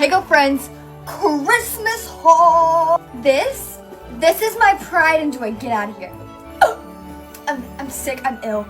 Hey go friends, Christmas haul. This is my pride and joy. Get out of here. I'm sick, I'm ill.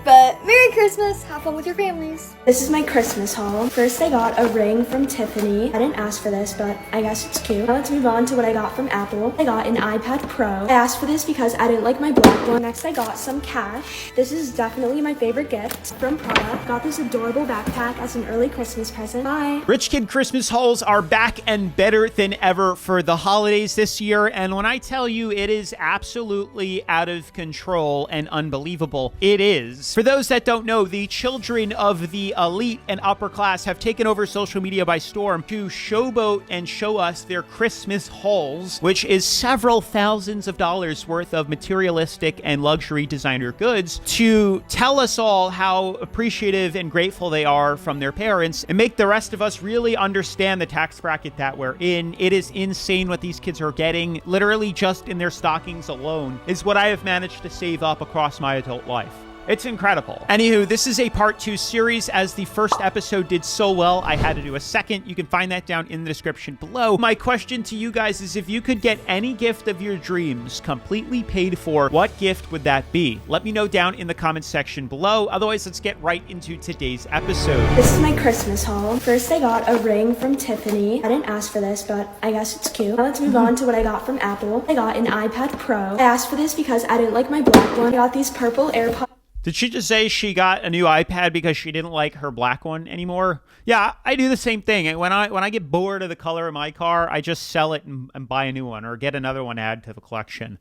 But Merry Christmas, have fun with your families. This is my Christmas haul. First, I got a ring from Tiffany. I didn't ask for this, but I guess it's cute. Now let's move on to what I got from Apple. I got an iPad Pro. I asked for this because I didn't like my black one. Next, I got some cash. This is definitely my favorite gift from Prada. Got this adorable backpack as an early Christmas present. Bye. Rich Kid Christmas hauls are back and better than ever for the holidays this year. And when I tell you it is absolutely out of control and unbelievable, it is. For those that don't know, the children of the elite and upper class have taken over social media by storm to showboat and show us their Christmas hauls, which is several thousands of dollars worth of materialistic and luxury designer goods, to tell us all how appreciative and grateful they are from their parents and make the rest of us really understand the tax bracket that we're in. It is insane what these kids are getting. Literally just in their stockings alone is what I have managed to save up across my adult life. It's incredible. Anywho, this is a part 2 series. As the first episode did so well, I had to do a second. You can find that down in the description below. My question to you guys is, if you could get any gift of your dreams completely paid for, what gift would that be? Let me know down in the comments section below. Otherwise, let's get right into today's episode. This is my Christmas haul. First, I got a ring from Tiffany. I didn't ask for this, but I guess it's cute. Now let's move on to what I got from Apple. I got an iPad Pro. I asked for this because I didn't like my black one. I got these purple AirPods. Did she just say she got a new iPad because she didn't like her black one anymore? Yeah, I do the same thing. When I get bored of the color of my car, I just sell it and buy a new one or get another one to add to the collection.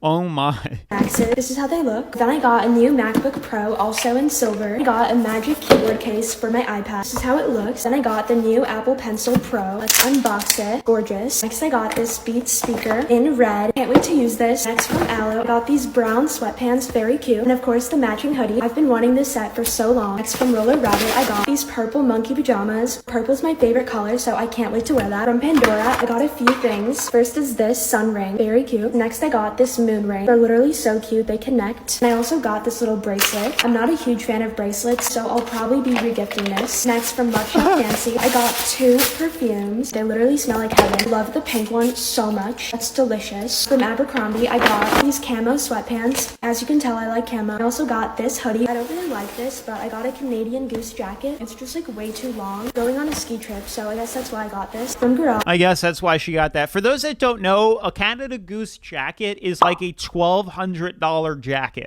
Oh my. This is how they look. Then I got a new MacBook Pro, also in silver. I got a magic keyboard case for my iPad. This is how it looks. Then I got the new Apple Pencil Pro. Let's unbox it. Gorgeous. Next I got this Beats speaker in red. Can't wait to use this. Next from Aloe, I got these brown sweatpants, very cute. And of course the matching hoodie. I've been wanting this set for so long. Next from Roller Rabbit, I got these purple monkey pajamas. Purple's my favorite color, so I can't wait to wear that. From Pandora, I got a few things. First is this sun ring, very cute. Next I got this moon ring. They're literally so cute, they connect. And I also got this little bracelet. I'm not a huge fan of bracelets, so I'll probably be regifting this. Next from Lush Shop Fancy, I got 2 perfumes. They literally smell like heaven. Love the pink one so much. That's delicious. From Abercrombie, I got these camo sweatpants. As you can tell, I like camo. I also got this hoodie. I don't really like this, but I got a Canadian Goose jacket. It's just like way too long. Going on a ski trip, so I guess that's why I got this. From Garage, I guess that's why she got that. For those that don't know, a Canada Goose jacket is like a $1,200 jacket.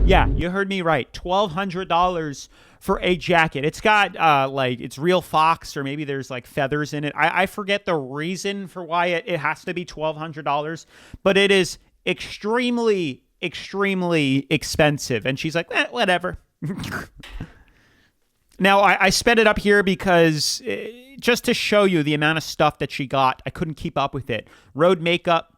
Yeah, you heard me right. $1,200 for a jacket. It's got like, it's real fox, or maybe there's like feathers in it. I forget the reason for why it has to be $1,200, but it is extremely, extremely expensive. And she's like, whatever. Now, I sped it up here because just to show you the amount of stuff that she got, I couldn't keep up with it. Road makeup.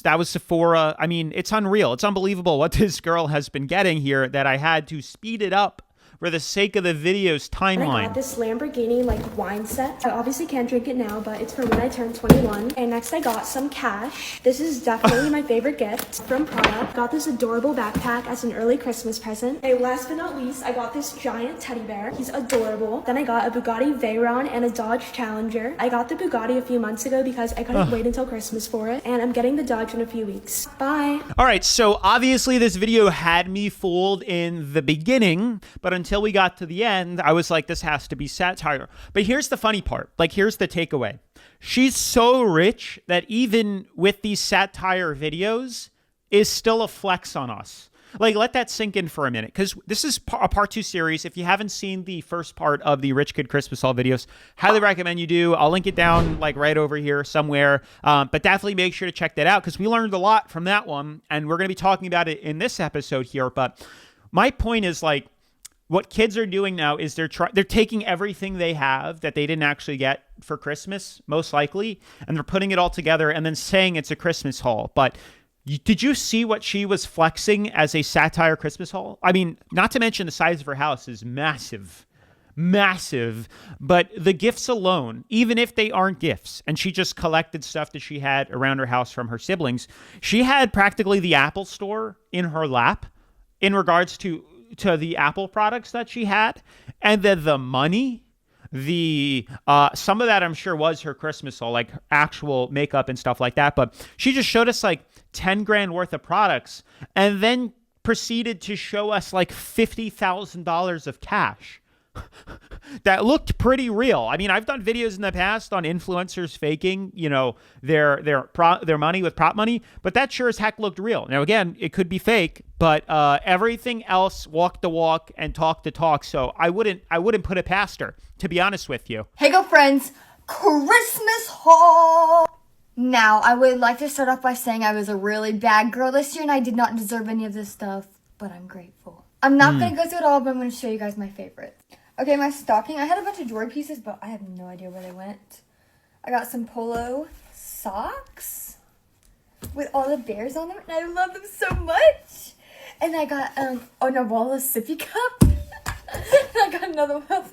That was Sephora. I mean, it's unreal. It's unbelievable what this girl has been getting here, that I had to speed it up for the sake of the video's timeline. I got this Lamborghini like wine set. I obviously can't drink it now, but it's for when I turn 21. And next I got some cash. This is definitely my favorite gift from Prada. Got this adorable backpack as an early Christmas present. And last but not least, I got this giant teddy bear. He's adorable. Then I got a Bugatti Veyron and a Dodge Challenger. I got the Bugatti a few months ago because I couldn't wait until Christmas for it. And I'm getting the Dodge in a few weeks. Bye. All right, so obviously this video had me fooled in the beginning, but until we got to the end, I was like, this has to be satire. But here's the funny part. Like, here's the takeaway. She's so rich that even with these satire videos is still a flex on us. Like, let that sink in for a minute, because this is a part 2 series. If you haven't seen the first part of the Rich Kid Christmas haul videos, highly recommend you do. I'll link it down like right over here somewhere. But definitely make sure to check that out, because we learned a lot from that one, and we're going to be talking about it in this episode here. But my point is, like, what kids are doing now is they're taking everything they have that they didn't actually get for Christmas, most likely, and they're putting it all together and then saying it's a Christmas haul. But did you see what she was flexing as a satire Christmas haul? I mean, not to mention the size of her house is massive. Massive. But the gifts alone, even if they aren't gifts, and she just collected stuff that she had around her house from her siblings, she had practically the Apple Store in her lap in regards to to the Apple products that she had, and then the money, the some of that I'm sure was her Christmas haul, like actual makeup and stuff like that. But she just showed us like 10 grand worth of products and then proceeded to show us like $50,000 of cash. That looked pretty real. I mean, I've done videos in the past on influencers faking, their money with prop money, but that sure as heck looked real. Now, again, it could be fake, but everything else walked the walk and talked the talk. So I wouldn't put it past her, to be honest with you. Hey, go friends, Christmas haul. Now, I would like to start off by saying I was a really bad girl this year and I did not deserve any of this stuff, but I'm grateful. I'm not going to go through it all, but I'm going to show you guys my favorites. Okay, my stocking. I had a bunch of jewelry pieces, but I have no idea where they went. I got some polo socks with all the bears on them, and I love them so much. And I got a Nawala sippy cup. I got another one.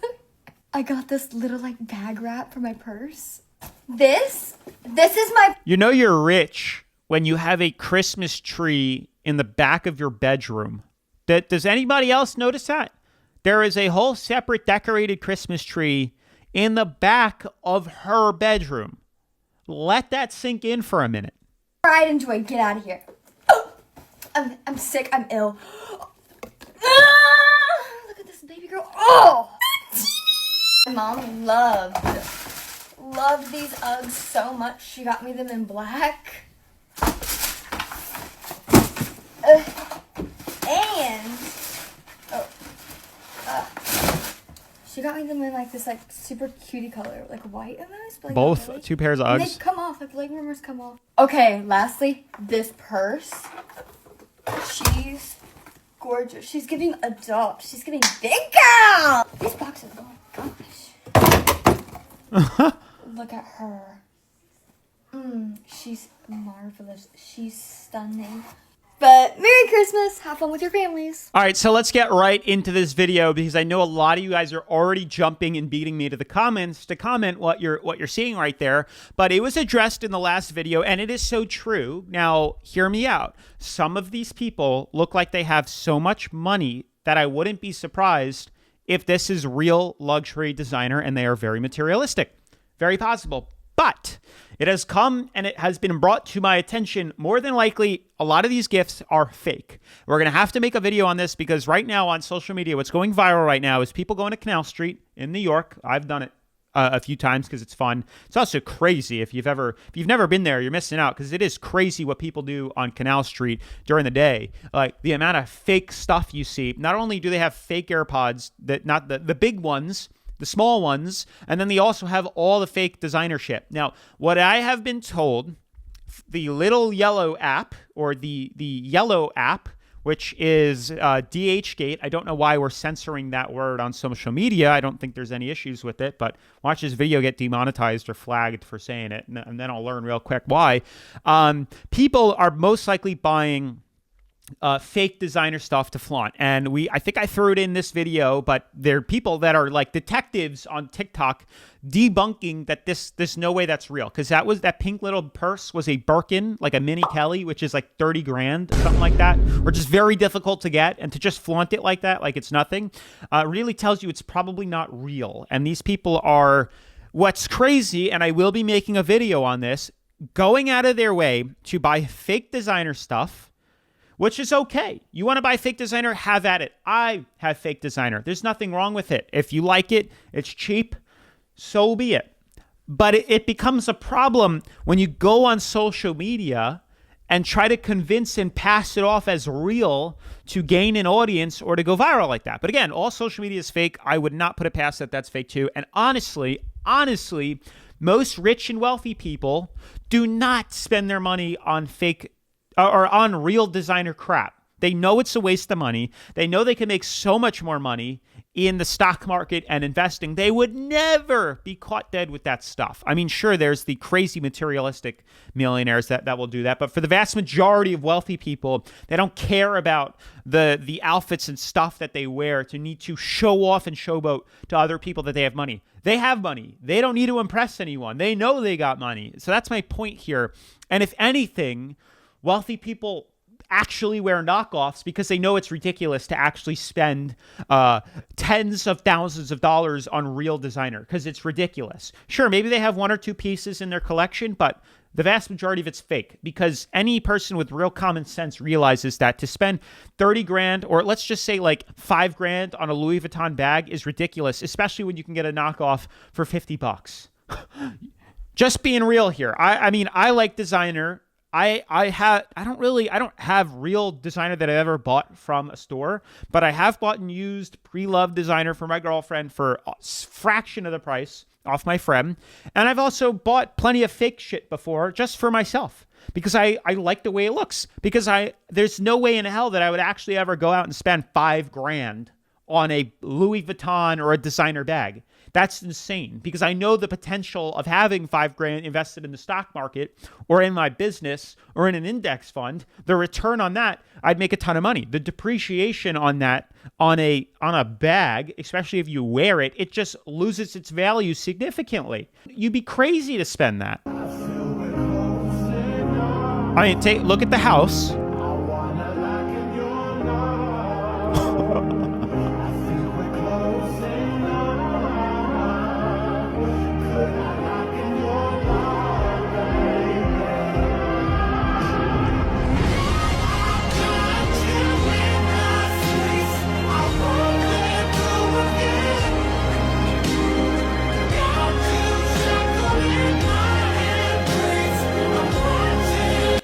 I got this little like bag wrap for my purse. This is my... You know you're rich when you have a Christmas tree in the back of your bedroom. Does anybody else notice that? There is a whole separate decorated Christmas tree in the back of her bedroom. Let that sink in for a minute. Pride and joy, get out of here. Oh, I'm sick, I'm ill. Look at this baby girl. Oh! My mom loved these Uggs so much. She got me them in black. She got me them in like this like super cutie color, like white almost. But, like, both really. two pairs of And Uggs. they come off, like leg warmers come off. Okay, lastly, this purse. She's gorgeous. She's giving adult. She's giving big girl. These boxes, oh my gosh. Look at her. She's marvelous. She's stunning. But Merry Christmas. Have fun with your families. All right, so let's get right into this video because I know a lot of you guys are already jumping and beating me to the comments to comment what you're seeing right there. But it was addressed in the last video, and it is so true. Now, hear me out. Some of these people look like they have so much money that I wouldn't be surprised if this is real luxury designer and they are very materialistic. Very possible. But it has come and it has been brought to my attention, more than likely, a lot of these gifts are fake. We're going to have to make a video on this because right now on social media, what's going viral right now is people going to Canal Street in New York. I've done it a few times because it's fun. It's also crazy. If you've never been there, you're missing out because it is crazy what people do on Canal Street during the day. Like the amount of fake stuff you see. Not only do they have fake AirPods, not the big ones, the small ones, and then they also have all the fake designer shit. Now, what I have been told, the little yellow app, or the yellow app, which is DHgate. I don't know why we're censoring that word on social media. I don't think there's any issues with it, but watch this video get demonetized or flagged for saying it, and then I'll learn real quick why. People are most likely buying fake designer stuff to flaunt. And I think I threw it in this video, but there are people that are like detectives on TikTok debunking that there's no way that's real. Cause that pink little purse was a Birkin, like a mini Kelly, which is like 30 grand, something like that, or just very difficult to get. And to just flaunt it like that, like it's nothing, really tells you it's probably not real. And these people are, what's crazy, and I will be making a video on this, going out of their way to buy fake designer stuff, which is okay. You want to buy fake designer? Have at it. I have fake designer. There's nothing wrong with it. If you like it, it's cheap, so be it. But it becomes a problem when you go on social media and try to convince and pass it off as real to gain an audience or to go viral like that. But again, all social media is fake. I would not put it past that's fake too. And honestly, most rich and wealthy people do not spend their money on fake or on real designer crap. They know it's a waste of money. They know they can make so much more money in the stock market and investing. They would never be caught dead with that stuff. I mean, sure, there's the crazy materialistic millionaires that will do that. But for the vast majority of wealthy people, they don't care about the outfits and stuff that they wear to need to show off and showboat to other people that they have money. They have money. They don't need to impress anyone. They know they got money. So that's my point here. And if anything, wealthy people actually wear knockoffs because they know it's ridiculous to actually spend tens of thousands of dollars on real designer because it's ridiculous. Sure, maybe they have one or two pieces in their collection, but the vast majority of it's fake because any person with real common sense realizes that to spend 30 grand or let's just say like 5 grand on a Louis Vuitton bag is ridiculous, especially when you can get a knockoff for $50. Just being real here. I mean, I like designer. I don't have real designer that I've ever bought from a store, but I have bought and used pre-loved designer for my girlfriend for a fraction of the price off my friend. And I've also bought plenty of fake shit before just for myself because I like the way it looks because there's no way in hell that I would actually ever go out and spend 5 grand on a Louis Vuitton or a designer bag. That's insane because I know the potential of having 5 grand invested in the stock market or in my business or in an index fund. The return on that, I'd make a ton of money. The depreciation on that on a bag, especially if you wear it, it just loses its value significantly. You'd be crazy to spend that. I mean, look at the house.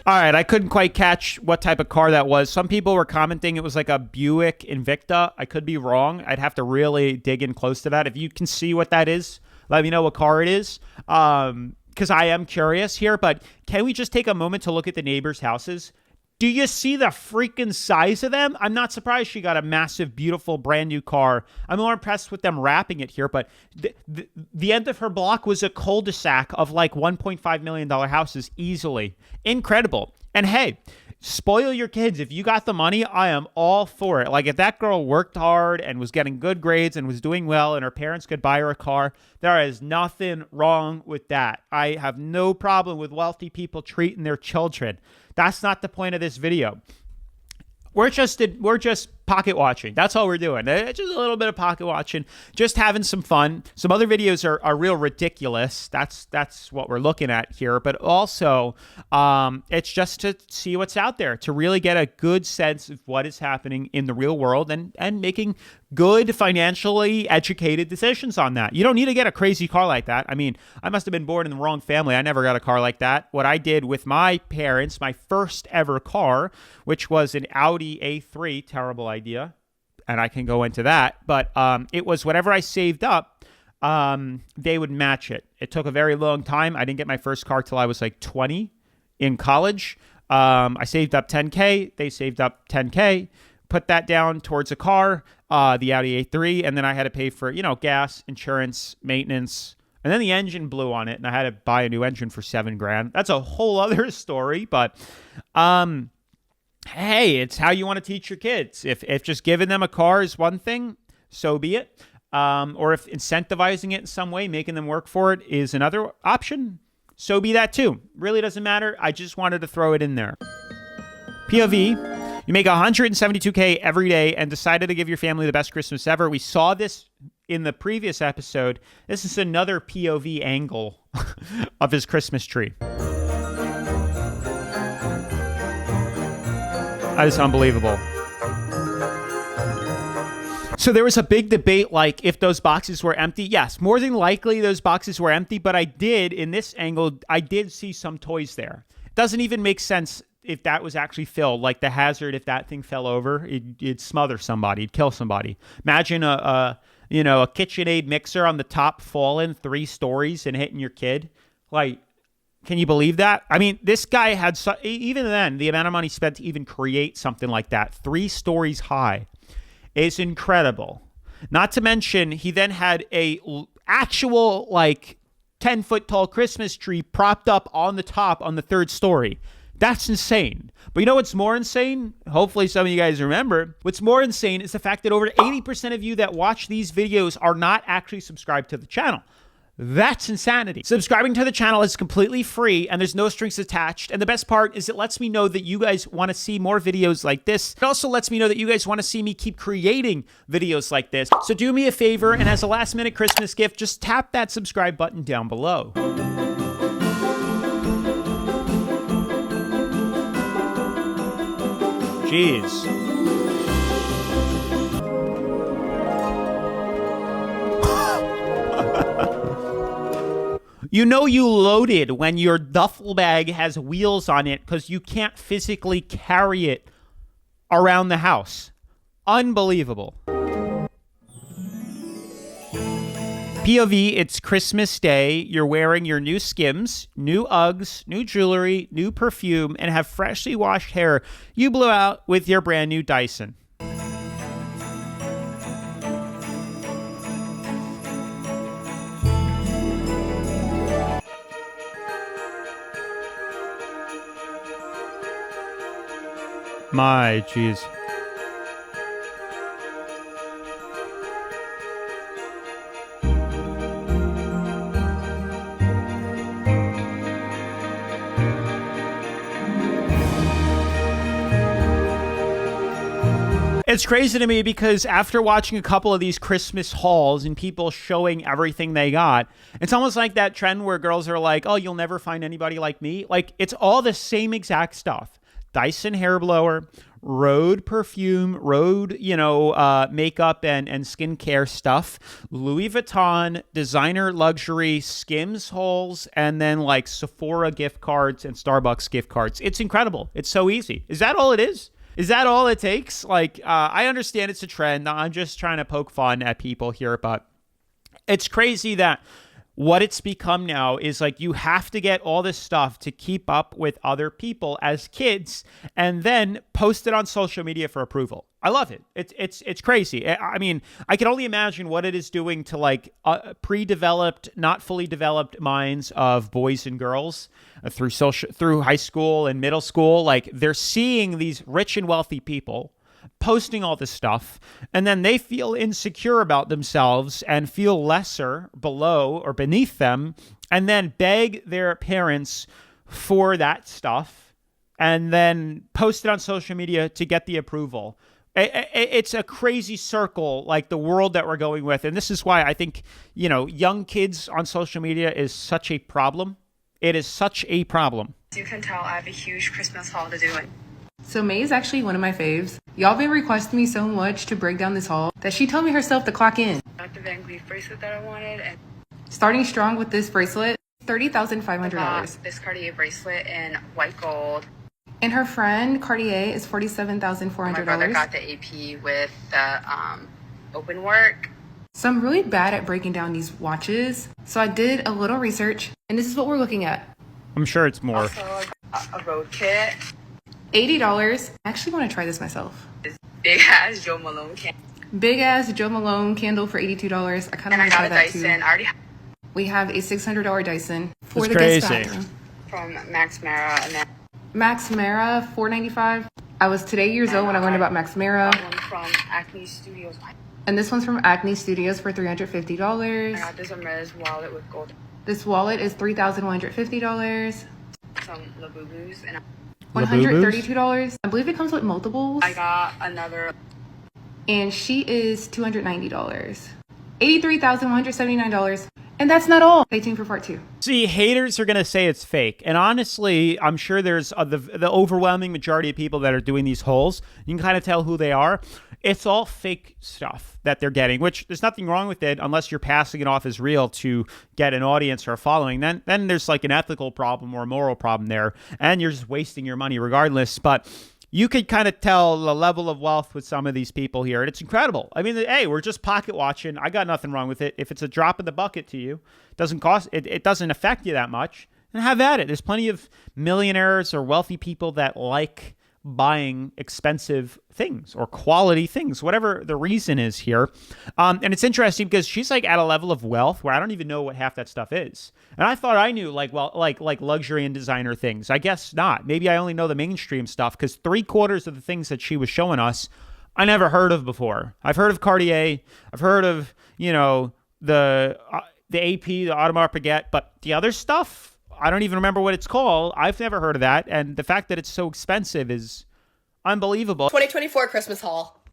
All right, I couldn't quite catch what type of car that was. Some people were commenting it was like a Buick Invicta. I could be wrong. I'd have to really dig in close to that. If you can see what that is, let me know what car it is, because I am curious here. But can we just take a moment to look at the neighbors' houses? Do you see the freaking size of them? I'm not surprised she got a massive, beautiful, brand new car. I'm more impressed with them wrapping it here, but the end of her block was a cul-de-sac of like $1.5 million houses easily. Incredible. And hey, spoil your kids. If you got the money, I am all for it. Like if that girl worked hard and was getting good grades and was doing well and her parents could buy her a car, there is nothing wrong with that. I have no problem with wealthy people treating their children. That's not the point of this video. We're just pocket watching. That's all we're doing. Just a little bit of pocket watching, just having some fun. Some other videos are real ridiculous. That's what we're looking at here. But also, it's just to see what's out there, to really get a good sense of what is happening in the real world and making good financially educated decisions on that. You don't need to get a crazy car like that. I mean, I must have been born in the wrong family. I never got a car like that. What I did with my parents, my first ever car, which was an Audi A3, terrible idea, and I can go into that, but it was whatever I saved up, they would match it. It took a very long time. I didn't get my first car till I was like 20 in college. I saved up 10K. They saved up 10K. Put that down towards a car, the Audi A3, and then I had to pay for, gas, insurance, maintenance, and then the engine blew on it, and I had to buy a new engine for $7 grand. That's a whole other story, but hey, it's how you want to teach your kids. If just giving them a car is one thing, so be it. Or if incentivizing it in some way, making them work for it is another option, so be that too. Really doesn't matter. I just wanted to throw it in there. POV. You make $172K every day and decided to give your family the best Christmas ever. We saw this in the previous episode. This is another POV angle of his Christmas tree. That is unbelievable. So there was a big debate, like if those boxes were empty. Yes, more than likely those boxes were empty, but in this angle, I did see some toys there. It doesn't even make sense if that was actually filled, like the hazard, if that thing fell over, it'd smother somebody, it'd kill somebody. Imagine a KitchenAid mixer on the top falling 3 stories and hitting your kid. Like, can you believe that? I mean, this guy had, even then, the amount of money spent to even create something like that, 3 stories high, is incredible. Not to mention, he then had a actual, 10-foot tall Christmas tree propped up on the top on the 3rd story. That's insane. But you know what's more insane? Hopefully some of you guys remember. What's more insane is the fact that over 80% of you that watch these videos are not actually subscribed to the channel. That's insanity. Subscribing to the channel is completely free and there's no strings attached. And the best part is it lets me know that you guys want to see more videos like this. It also lets me know that you guys want to see me keep creating videos like this. So do me a favor, and as a last minute Christmas gift, just tap that subscribe button down below. Jeez. You know you loaded when your duffel bag has wheels on it because you can't physically carry it around the house. Unbelievable. POV, it's Christmas Day. You're wearing your new Skims, new Uggs, new jewelry, new perfume, and have freshly washed hair you blew out with your brand new Dyson. My jeez. It's crazy to me because after watching a couple of these Christmas hauls and people showing everything they got, it's almost like that trend where girls are like, oh, you'll never find anybody like me. Like, it's all the same exact stuff. Dyson hair blower, Rhode perfume, Rhode, makeup and skincare stuff, Louis Vuitton, designer luxury, Skims hauls, and then like Sephora gift cards and Starbucks gift cards. It's incredible. It's so easy. Is that all it is? Is that all it takes? Like, I understand it's a trend. I'm just trying to poke fun at people here, but it's crazy that what it's become now is like you have to get all this stuff to keep up with other people as kids and then post it on social media for approval. I love it. It's crazy. I mean, I can only imagine what it is doing to like pre-developed, not fully developed minds of boys and girls through high school and middle school. Like, they're seeing these rich and wealthy people posting all this stuff, and then they feel insecure about themselves and feel lesser below or beneath them, and then beg their parents for that stuff and then post it on social media to get the approval. It's a crazy circle, like the world that we're going with. And this is why I think, young kids on social media is such a problem. It is such a problem. As you can tell, I have a huge Christmas haul to do. So May is actually one of my faves. Y'all been requesting me so much to break down this haul that she told me herself to clock in. Got the Van Cleef bracelet that I wanted, and Starting strong with this bracelet, $30,500. this Cartier bracelet in white gold. And her friend Cartier is My brother $47,400. got the AP with the open work. So I'm really bad at breaking down these watches. So I did a little research, and this is what we're looking at. I'm sure it's more. Also, I got a road kit. $80. I actually want to try this myself. This big ass Joe Malone candle. Big ass Joe Malone candle for $82. I kind of And I want to try got a that Dyson. too. I already have We have a $600 Dyson for That's the guest crazy. bathroom. from Max Mara, and then Max Mara, $495. I was today years old when I learned about Max Mara. one from Acne Studios. And this one's from Acne Studios for I $350. got this Hermes wallet with gold, This wallet is $3,150. some Labubus, and $132. I believe it comes with multiples. I got another. And she is $290. $83,179. And that's not all. Stay tuned for part 2. See, haters are going to say it's fake. And honestly, I'm sure there's the overwhelming majority of people that are doing these hauls. You can kind of tell who they are. It's all fake stuff that they're getting, which there's nothing wrong with it unless you're passing it off as real to get an audience or a following. Then there's like an ethical problem or a moral problem there. And you're just wasting your money regardless. But you could kind of tell the level of wealth with some of these people here. And it's incredible. I mean, hey, we're just pocket watching. I got nothing wrong with it. If it's a drop in the bucket to you, doesn't cost it doesn't affect you that much. And have at it. There's plenty of millionaires or wealthy people that like buying expensive things or quality things, whatever the reason is here. And it's interesting because she's like at a level of wealth where I don't even know what half that stuff is. And I thought I knew like luxury and designer things. I guess not. Maybe I only know the mainstream stuff because 3/4 of the things that she was showing us, I never heard of before. I've heard of Cartier. I've heard of, the AP, the Audemars Piguet, but the other stuff, I don't even remember what it's called. I've never heard of that. And the fact that it's so expensive is unbelievable. 2024 Christmas haul.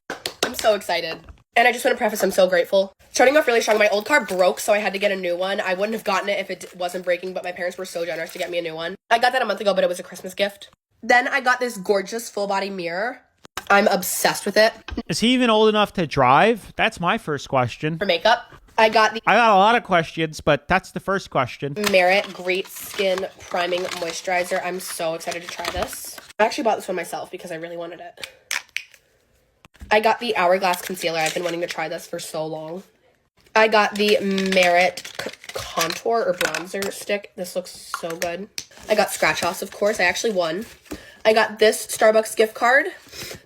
I'm so excited. And I just want to preface, I'm so grateful. Starting off really strong, my old car broke, so I had to get a new one. I wouldn't have gotten it if it wasn't breaking, but my parents were so generous to get me a new one. I got that a month ago, but it was a Christmas gift. Then I got this gorgeous full body mirror. I'm obsessed with it. Is he even old enough to drive? That's my first question. For makeup, I got the I got a lot of questions, but that's the first question. Merit Great Skin Priming Moisturizer. I'm so excited to try this. I actually bought this one myself because I really wanted it. I got the Hourglass Concealer. I've been wanting to try this for so long. I got the Merit Contour or Bronzer Stick. This looks so good. I got Scratch Offs, of course. I actually won. I got this Starbucks gift card,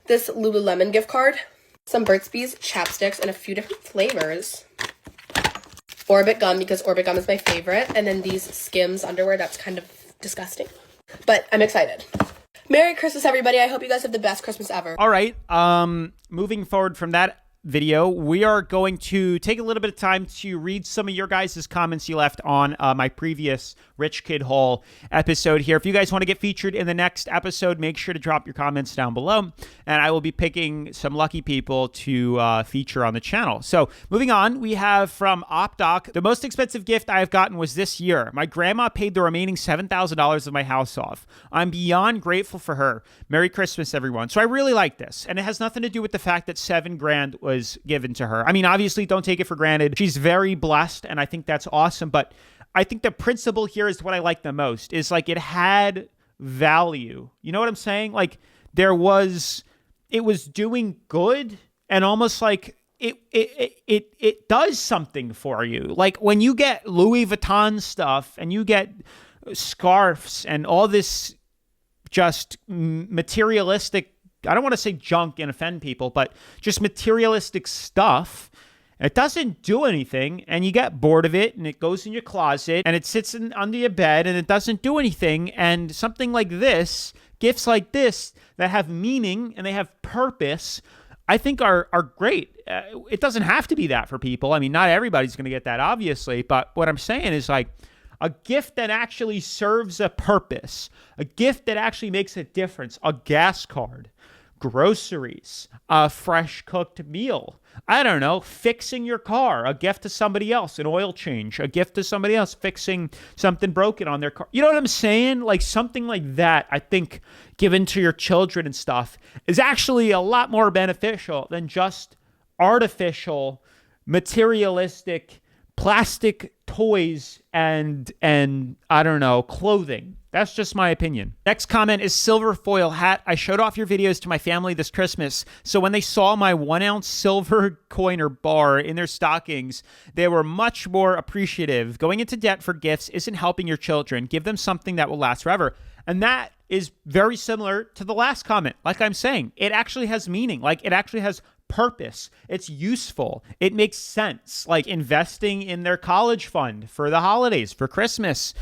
this Lululemon gift card, some Burt's Bees chapsticks, and a few different flavors. Orbit gum, because Orbit gum is my favorite. And then these Skims underwear. That's kind of disgusting. But I'm excited. Merry Christmas, everybody. I hope you guys have the best Christmas ever. All right. Moving forward from that video, we are going to take a little bit of time to read some of your guys' comments you left on my previous Rich Kid Haul episode here. If you guys want to get featured in the next episode, make sure to drop your comments down below, and I will be picking some lucky people to feature on the channel. So moving on, we have from OpDoc, the most expensive gift I have gotten was this year. My grandma paid the remaining $7,000 of my house off. I'm beyond grateful for her. Merry Christmas, everyone. So I really like this, and it has nothing to do with the fact that $7,000 was given to her. I mean, obviously, don't take it for granted. She's very blessed, and I think that's awesome, but I think the principle here is what I like the most, is like it had value. You know what I'm saying? Like it was doing good, and almost like it does something for you. Like when you get Louis Vuitton stuff and you get scarves and all this just materialistic, I don't want to say junk and offend people, but just materialistic stuff. It doesn't do anything, and you get bored of it, and it goes in your closet, and it sits under your bed, and it doesn't do anything. And something like this, gifts like this that have meaning and they have purpose, I think are great. It doesn't have to be that for people. I mean, not everybody's going to get that, obviously, but what I'm saying is like a gift that actually serves a purpose, a gift that actually makes a difference, a gas card, groceries, a fresh cooked meal, I don't know, fixing your car, a gift to somebody else, an oil change, a gift to somebody else, fixing something broken on their car. You know what I'm saying? Like something like that, I think, given to your children and stuff is actually a lot more beneficial than just artificial, materialistic, plastic toys and I don't know, clothing. That's just my opinion. Next comment is silver foil hat. I showed off your videos to my family this Christmas, so when they saw my 1 ounce silver coin or bar in their stockings, they were much more appreciative. Going into debt for gifts isn't helping your children. Give them something that will last forever. And that is very similar to the last comment. Like I'm saying, it actually has meaning. Like it actually has purpose. It's useful. It makes sense. Like investing in their college fund for the holidays, for Christmas,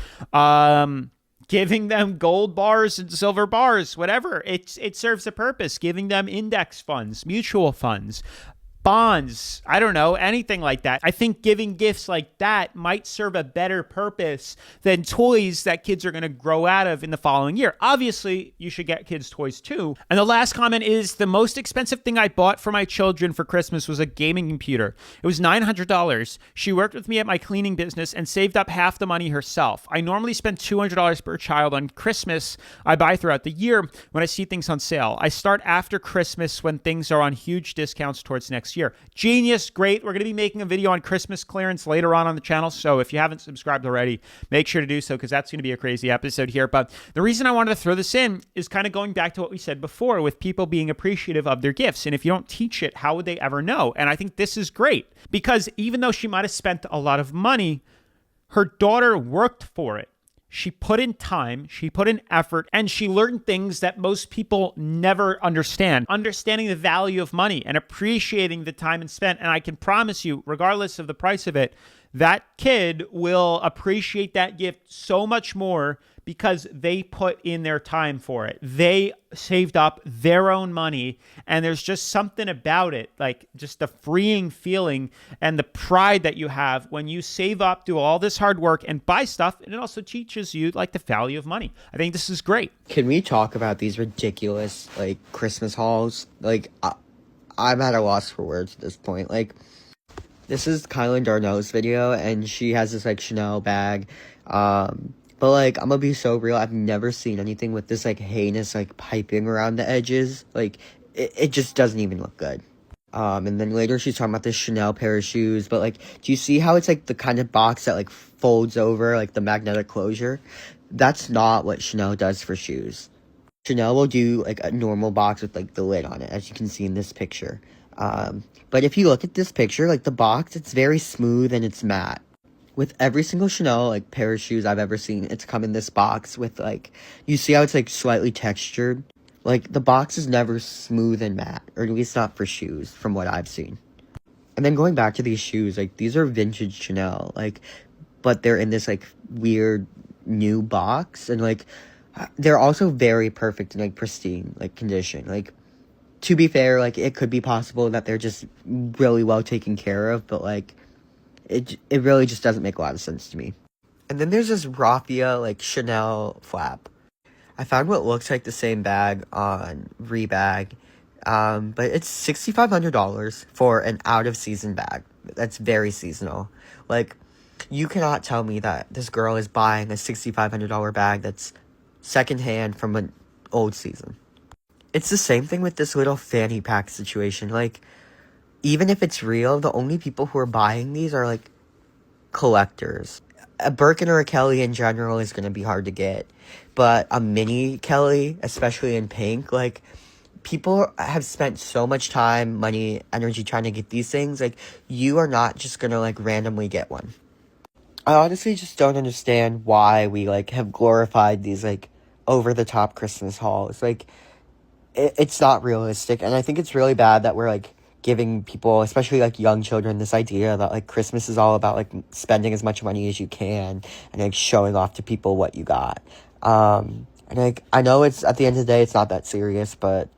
giving them gold bars and silver bars, whatever. It serves a purpose. Giving them index funds, mutual funds, bonds, I don't know, anything like that. I think giving gifts like that might serve a better purpose than toys that kids are going to grow out of in the following year. Obviously, you should get kids toys too. And the last comment is the most expensive thing I bought for my children for Christmas was a gaming computer. It was $900. She worked with me at my cleaning business and saved up half the money herself. I normally spend $200 per child on Christmas. I buy throughout the year when I see things on sale. I start after Christmas when things are on huge discounts towards next year. Genius, great. We're going to be making a video on Christmas clearance later on the channel, so if you haven't subscribed already, make sure to do so because that's going to be a crazy episode here. But the reason I wanted to throw this in is kind of going back to what we said before with people being appreciative of their gifts, and if you don't teach it, how would they ever know? And I think this is great because even though she might have spent a lot of money, her daughter worked for it. She put in time, she put in effort, and she learned things that most people never understand. Understanding the value of money and appreciating the time and spent. And I can promise you, regardless of the price of it, that kid will appreciate that gift so much more because they put in their time for it. They saved up their own money, and there's just something about it, like just the freeing feeling and the pride that you have when you save up, do all this hard work, and buy stuff. And it also teaches you like the value of money. I think this is great. Can we talk about these ridiculous like Christmas hauls? Like I'm at a loss for words at this point. Like, this is Kylan Darnell's video, and she has this like Chanel bag. But like, I'm gonna be so real, I've never seen anything with this like heinous like piping around the edges. Like, it just doesn't even look good. And then later she's talking about this Chanel pair of shoes, but like, do you see how it's like the kind of box that like folds over, like the magnetic closure? That's not what Chanel does for shoes. Chanel will do like a normal box with like the lid on it, as you can see in this picture. But if you look at this picture, like the box, it's very smooth and it's matte. With every single Chanel like pair of shoes I've ever seen, it's come in this box with like, you see how it's like slightly textured? Like, the box is never smooth and matte, or at least not for shoes, from what I've seen. And then going back to these shoes, like, these are vintage Chanel, like, but they're in this like weird new box, and like, they're also very perfect and like pristine like condition. Like, to be fair, like, it could be possible that they're just really well taken care of, but like, it really just doesn't make a lot of sense to me. And then there's this raffia like Chanel flap. I found what looks like the same bag on Rebag, but it's $6,500 for an out-of-season bag. That's very seasonal. Like, you cannot tell me that this girl is buying a $6,500 bag that's secondhand from an old season. It's the same thing with this little fanny pack situation. Like, even if it's real, the only people who are buying these are, like, collectors. A Birkin or a Kelly in general is going to be hard to get. But a mini Kelly, especially in pink, like, people have spent so much time, money, energy trying to get these things. Like, you are not just going to, like, randomly get one. I honestly just don't understand why we, like, have glorified these, like, over-the-top Christmas hauls. Like, it's not realistic. And I think it's really bad that we're, like, giving people, especially like young children, this idea that like Christmas is all about like spending as much money as you can and like showing off to people what you got. And like, I know it's at the end of the day, it's not that serious, but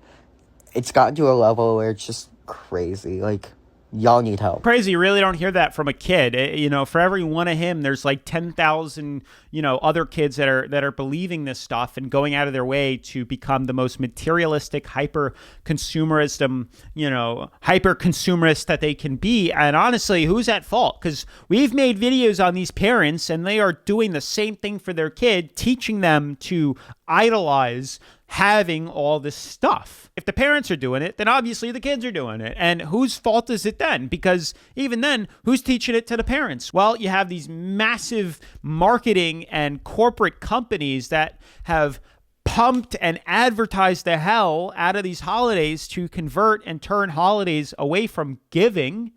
it's gotten to a level where it's just crazy. Like, y'all need help. Crazy. You really don't hear that from a kid. You know, for every one of him, there's like 10,000, you know, other kids that are believing this stuff and going out of their way to become the most materialistic, hyper-consumerism, you know, hyper-consumerist that they can be. And honestly, who's at fault? Because we've made videos on these parents and they are doing the same thing for their kid, teaching them to idolize having all this stuff. If the parents are doing it, then obviously the kids are doing it. And whose fault is it then? Because even then, who's teaching it to the parents? Well, you have these massive marketing and corporate companies that have pumped and advertised the hell out of these holidays to convert and turn holidays away from giving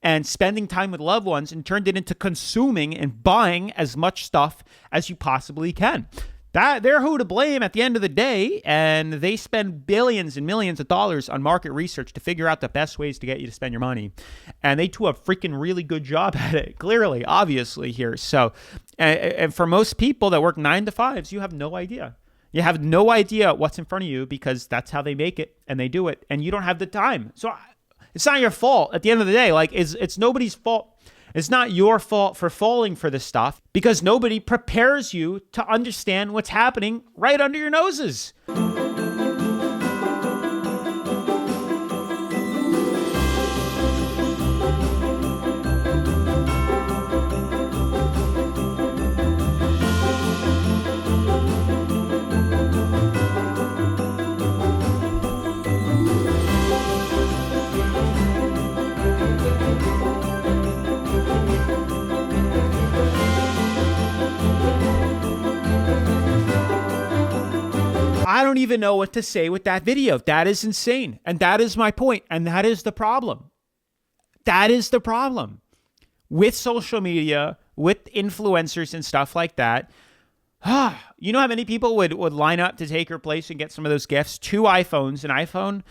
and spending time with loved ones and turned it into consuming and buying as much stuff as you possibly can. They're who to blame at the end of the day, and they spend billions and millions of dollars on market research to figure out the best ways to get you to spend your money. And they do a freaking really good job at it, clearly, obviously here. So, and for most people that work 9 to 5s, you have no idea. You have no idea what's in front of you because that's how they make it, and they do it, and you don't have the time. So it's not your fault at the end of the day. Like, it's nobody's fault. It's not your fault for falling for this stuff because nobody prepares you to understand what's happening right under your noses. I don't even know what to say with that video. That is insane. And that is my point. And that is the problem. That is the problem with social media, with influencers and stuff like that. You know how many people would line up to take her place and get some of those gifts? 2 iPhones, an iPhone,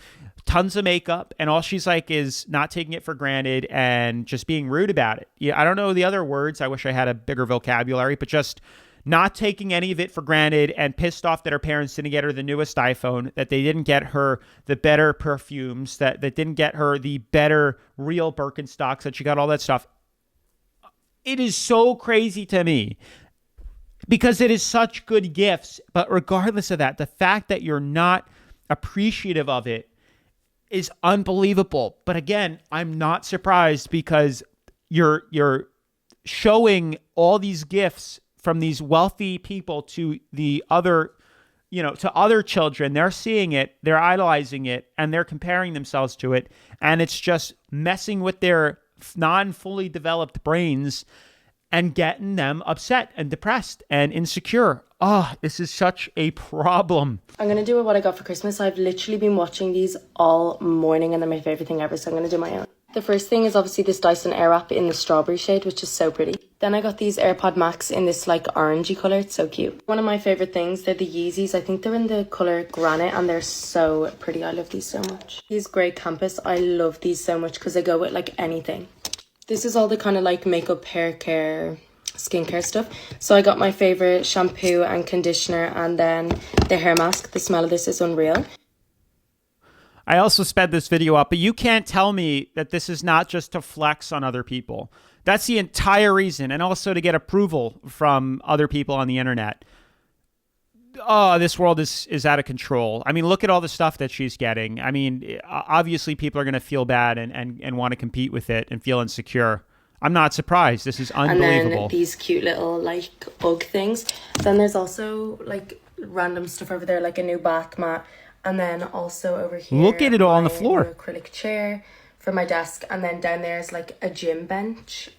tons of makeup, and all she's like is not taking it for granted and just being rude about it. Yeah, I don't know the other words. I wish I had a bigger vocabulary, but just not taking any of it for granted and pissed off that her parents didn't get her the newest iPhone, that they didn't get her the better perfumes, that didn't get her the better real Birkenstocks, that she got all that stuff. It is so crazy to me because it is such good gifts. But regardless of that, the fact that you're not appreciative of it is unbelievable. But again, I'm not surprised because you're showing all these gifts from these wealthy people to the other, to other children. They're seeing it, they're idolizing it, and they're comparing themselves to it. And it's just messing with their non-fully developed brains and getting them upset and depressed and insecure. Oh, this is such a problem. I'm going to do what I got for Christmas. I've literally been watching these all morning and they're my favourite thing ever, so I'm going to do my own. The first thing is obviously this Dyson Airwrap in the strawberry shade, which is so pretty. Then I got these AirPod Max in this like orangey colour. It's so cute. One of my favourite things, they're the Yeezys. I think they're in the colour granite and they're so pretty. I love these so much. These grey campus, I love these so much because they go with like anything. This is all the kind of like makeup, hair care, skincare stuff. So I got my favourite shampoo and conditioner and then the hair mask. The smell of this is unreal. I also sped this video up, but you can't tell me that this is not just to flex on other people. That's the entire reason, and also to get approval from other people on the internet. Oh, this world is out of control. I mean, look at all the stuff that she's getting. I mean, obviously people are going to feel bad and want to compete with it and feel insecure. I'm not surprised. This is unbelievable. And then these cute little like Ugg things. Then there's also like random stuff over there, like a new bath mat. And then also over here, look at it all on the floor. Acrylic chair for my desk. And then down there is like a gym bench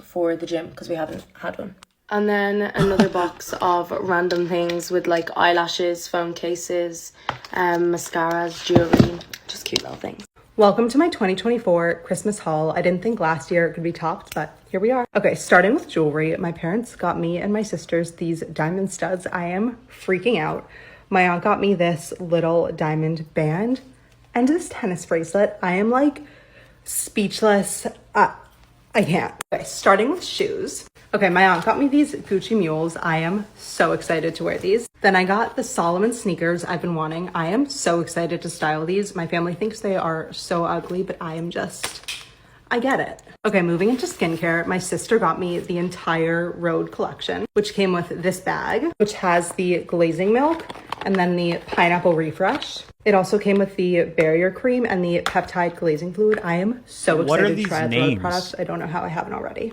for the gym because we haven't had one. And then another box of random things with like eyelashes, phone cases, mascaras, jewelry, just cute little things. Welcome to my 2024 Christmas haul. I didn't think last year it could be topped, but here we are. Okay, starting with jewelry. My parents got me and my sisters these diamond studs. I am freaking out. My aunt got me this little diamond band and this tennis bracelet. I am like speechless. I can't. Okay, starting with shoes. Okay, my aunt got me these Gucci mules. I am so excited to wear these. Then I got the Solomon sneakers I've been wanting. I am so excited to style these. My family thinks they are so ugly, but I get it. Okay, moving into skincare, my sister got me the entire Rhode collection, which came with this bag, which has the glazing milk and then the pineapple refresh. It also came with the barrier cream and the peptide glazing fluid. I am so excited to try the Rhode products. I don't know how I haven't already.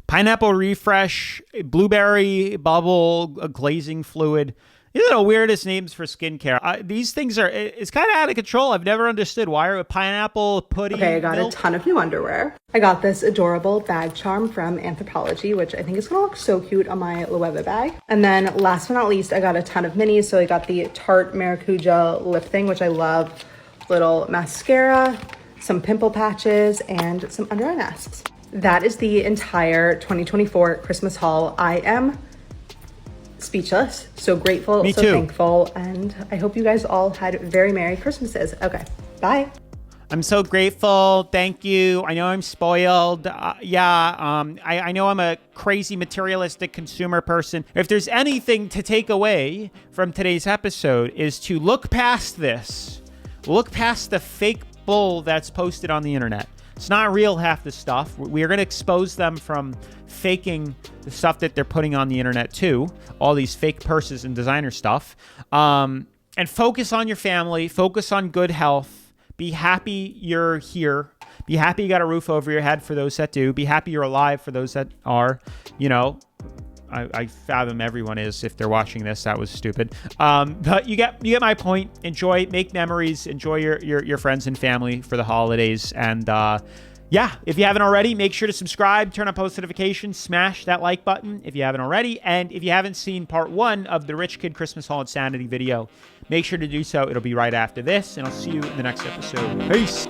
Pineapple refresh, blueberry bubble, glazing fluid. These are the weirdest names for skincare. These things it's kind of out of control. I've never understood why are pineapple pudding. Okay, I got a ton of new underwear. I got this adorable bag charm from Anthropologie, which I think is gonna look so cute on my Loewe bag. And then last but not least, I got a ton of minis. So I got the Tarte Maracuja lip thing, which I love. Little mascara, some pimple patches, and some under eye masks. That is the entire 2024 Christmas haul. I am speechless, so grateful, Me so too. thankful, and I hope you guys all had very Merry Christmases. Okay, bye. I'm so grateful. Thank you. I know I'm spoiled. I know I'm a crazy materialistic consumer person. If there's anything to take away from today's episode is to look past this. Look past the fake bull that's posted on the internet. It's not real, half the stuff. We're going to expose them from faking the stuff that they're putting on the internet too. All these fake purses and designer stuff. And focus on your family. Focus on good health. Be happy you're here. Be happy you got a roof over your head for those that do. Be happy you're alive for those that are. I fathom everyone is if they're watching this. That was stupid. But you get my point. Enjoy, make memories, enjoy your friends and family for the holidays. And if you haven't already, make sure to subscribe, turn on post notifications, smash that like button if you haven't already. And if you haven't seen part 1 of the Rich Kid Christmas Haul Insanity video, make sure to do so. It'll be right after this, and I'll see you in the next episode. Peace.